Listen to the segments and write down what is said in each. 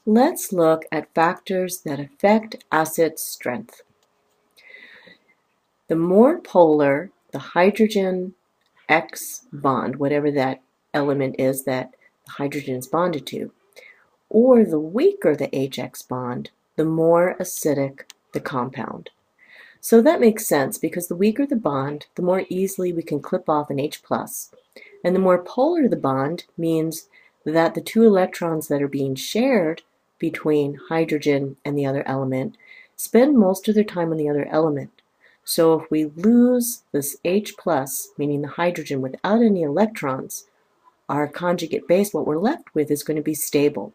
Let's look at factors that affect acid strength. The more polar the hydrogen X bond, whatever that element is that the hydrogen is bonded to, or the weaker the HX bond, the more acidic the compound. So that makes sense because the weaker the bond, the more easily we can clip off an H+. And the more polar the bond means that the two electrons that are being shared between hydrogen and the other element spend most of their time on the other element. So if we lose this H+, meaning the hydrogen without any electrons, our conjugate base, what we're left with, is going to be stable.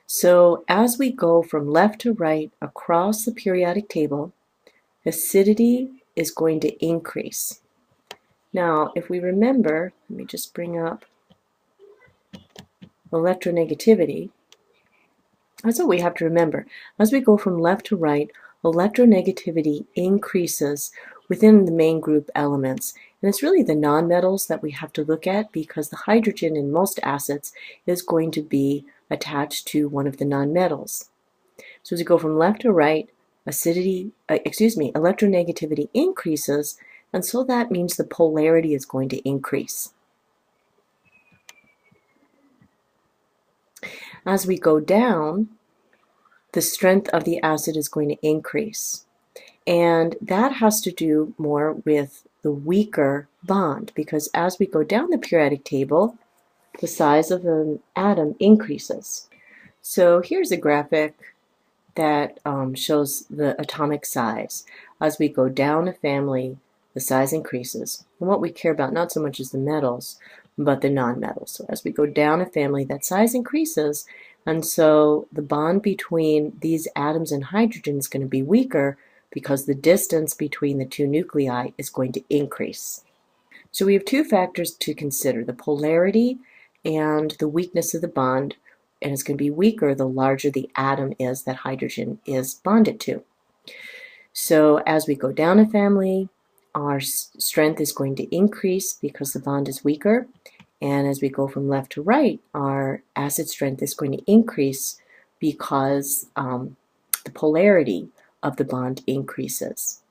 So as we go from left to right across the periodic table, acidity is going to increase. Now, if we remember, let me just bring up electronegativity. That's what we have to remember. As we go from left to right, electronegativity increases within the main group elements. And it's really the nonmetals that we have to look at because the hydrogen in most acids is going to be attached to one of the nonmetals. So as we go from left to right, electronegativity increases, and so that means the polarity is going to increase. As we go down, the strength of the acid is going to increase. And that has to do more with the weaker bond, because as we go down the periodic table, the size of an atom increases. So here's a graphic that shows the atomic size. As we go down a family, the size increases. And what we care about not so much is the metals, but the nonmetals. So as we go down a family, that size increases, and so the bond between these atoms and hydrogen is going to be weaker because the distance between the two nuclei is going to increase. So we have two factors to consider, the polarity and the weakness of the bond, and it's going to be weaker the larger the atom is that hydrogen is bonded to. So as we go down a family, our strength is going to increase because the bond is weaker. And as we go from left to right, our acid strength is going to increase because the polarity of the bond increases.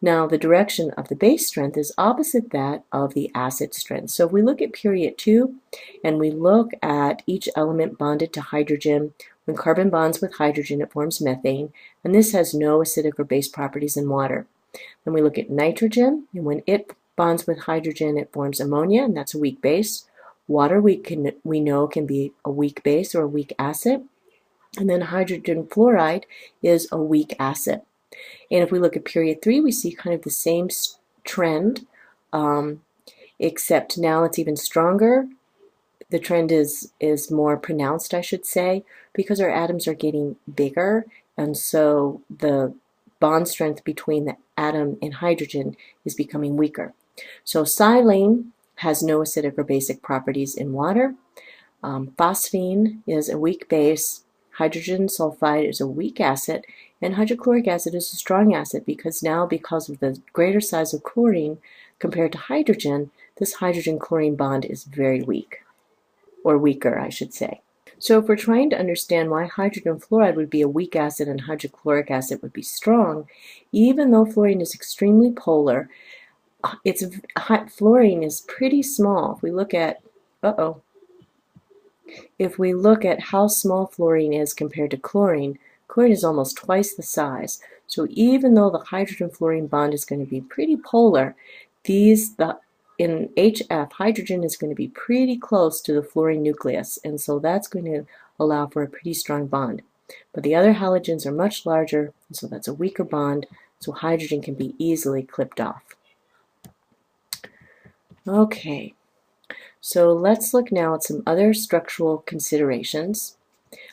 Now, the direction of the base strength is opposite that of the acid strength. So if we look at period 2 and we look at each element bonded to hydrogen, when carbon bonds with hydrogen, it forms methane, and this has no acidic or base properties in water. Then we look at nitrogen, and when it bonds with hydrogen, it forms ammonia, and that's a weak base. Water we know can be a weak base or a weak acid. And then hydrogen fluoride is a weak acid. And if we look at period 3, we see kind of the same trend, except now it's even stronger. The trend is more pronounced, I should say, because our atoms are getting bigger, and so the bond strength between the atom and hydrogen is becoming weaker. So silane has no acidic or basic properties in water. Phosphine is a weak base. Hydrogen sulfide is a weak acid, and hydrochloric acid is a strong acid because now, because of the greater size of chlorine compared to hydrogen, this hydrogen-chlorine bond is very weak, or weaker, I should say. So if we're trying to understand why hydrogen fluoride would be a weak acid and hydrochloric acid would be strong, even though fluorine is extremely polar, fluorine is pretty small. If we look at, if we look at how small fluorine is compared to chlorine, chlorine is almost twice the size. So even though the hydrogen-fluorine bond is going to be pretty polar, in HF, hydrogen is going to be pretty close to the fluorine nucleus, and so that's going to allow for a pretty strong bond. But the other halogens are much larger, and so that's a weaker bond, so hydrogen can be easily clipped off. Okay. So let's look now at some other structural considerations.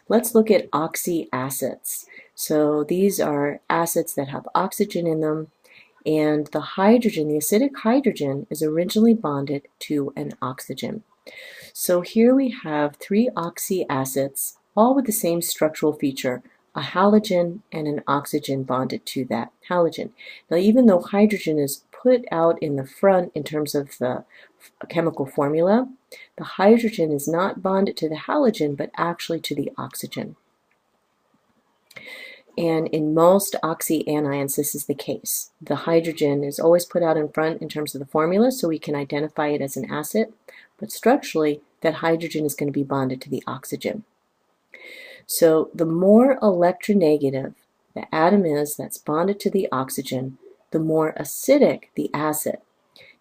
Let's look at oxyacids. So these are acids that have oxygen in them, and the hydrogen, the acidic hydrogen, is originally bonded to an oxygen. So here we have 3 oxyacids, all with the same structural feature, a halogen and an oxygen bonded to that halogen. Now, even though hydrogen is put out in the front in terms of the chemical formula, the hydrogen is not bonded to the halogen, but actually to the oxygen. And in most oxyanions, this is the case. The hydrogen is always put out in front in terms of the formula, so we can identify it as an acid, but structurally, that hydrogen is going to be bonded to the oxygen. So the more electronegative the atom is that's bonded to the oxygen, the more acidic the acid.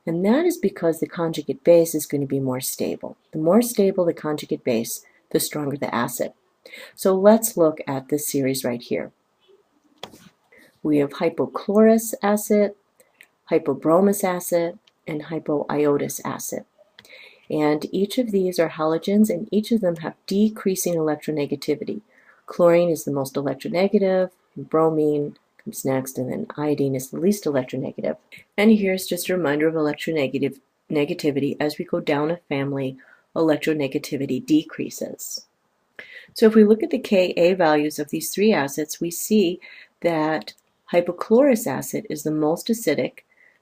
And that is because the conjugate base is going to be more stable. The more stable the conjugate base, the stronger the acid. So let's look at this series right here. We have hypochlorous acid, hypobromous acid, and hypoiodous acid. And each of these are halogens, and each of them have decreasing electronegativity. Chlorine is the most electronegative, and bromine comes next, and then iodine is the least electronegative. And here's just a reminder of electronegativity. As we go down a family, electronegativity decreases. So if we look at the Ka values of these three acids, we see that hypochlorous acid is the most acidic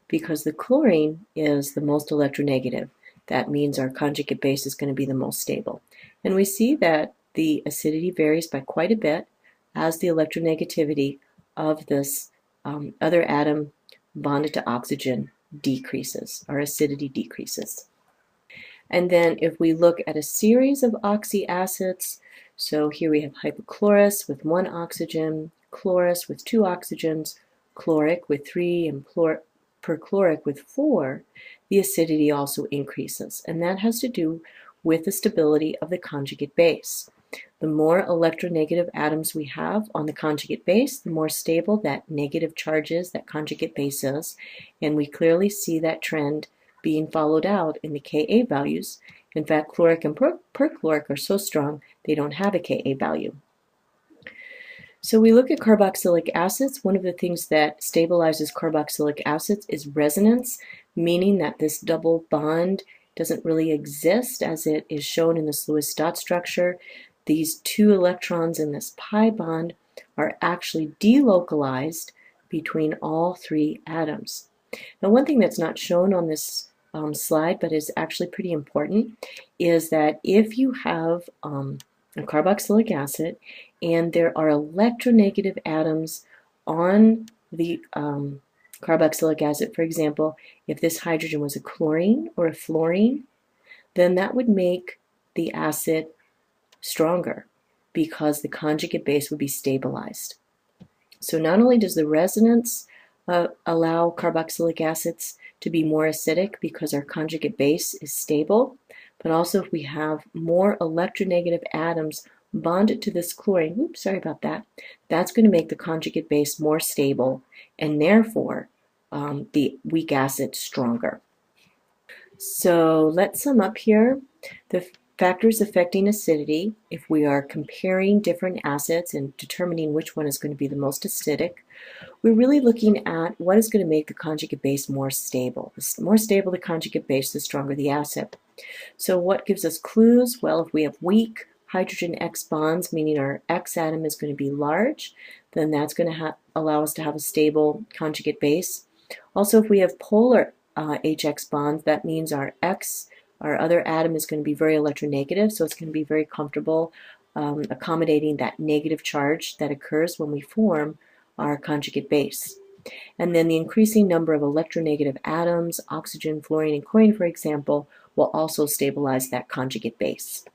because the chlorine is the most electronegative. That means our conjugate base is going to be the most stable. And we see that the acidity varies by quite a bit as the electronegativity of this other atom bonded to oxygen decreases, our acidity decreases. And then if we look at a series of oxyacids, so here we have hypochlorous with 1 oxygen, chlorous with 2 oxygens, chloric with 3, and perchloric with 4, the acidity also increases. And that has to do with the stability of the conjugate base. The more electronegative atoms we have on the conjugate base, the more stable that negative charge is, that conjugate base is. And we clearly see that trend being followed out in the Ka values. In fact, chloric and perchloric are so strong they don't have a Ka value. So we look at carboxylic acids. One of the things that stabilizes carboxylic acids is resonance, meaning that this double bond doesn't really exist as it is shown in this Lewis dot structure. These 2 electrons in this pi bond are actually delocalized between all 3 atoms. Now, one thing that's not shown on this slide, but is actually pretty important, is that if you have a carboxylic acid and there are electronegative atoms on the carboxylic acid, for example, if this hydrogen was a chlorine or a fluorine, then that would make the acid stronger because the conjugate base would be stabilized. So not only does the resonance allow carboxylic acids to be more acidic because our conjugate base is stable, but also if we have more electronegative atoms bonded to this chlorine, oops, sorry about that, that's going to make the conjugate base more stable and therefore the weak acid stronger. So let's sum up here. The factors affecting acidity, if we are comparing different acids and determining which one is going to be the most acidic, we're really looking at what is going to make the conjugate base more stable. The more stable the conjugate base, the stronger the acid. So what gives us clues? Well, if we have weak hydrogen X bonds, meaning our X atom is going to be large, then that's going to allow us to have a stable conjugate base. Also, if we have polar HX bonds, that means our other atom is going to be very electronegative, so it's going to be very comfortable accommodating that negative charge that occurs when we form our conjugate base. And then the increasing number of electronegative atoms, oxygen, fluorine, and chlorine, for example, will also stabilize that conjugate base.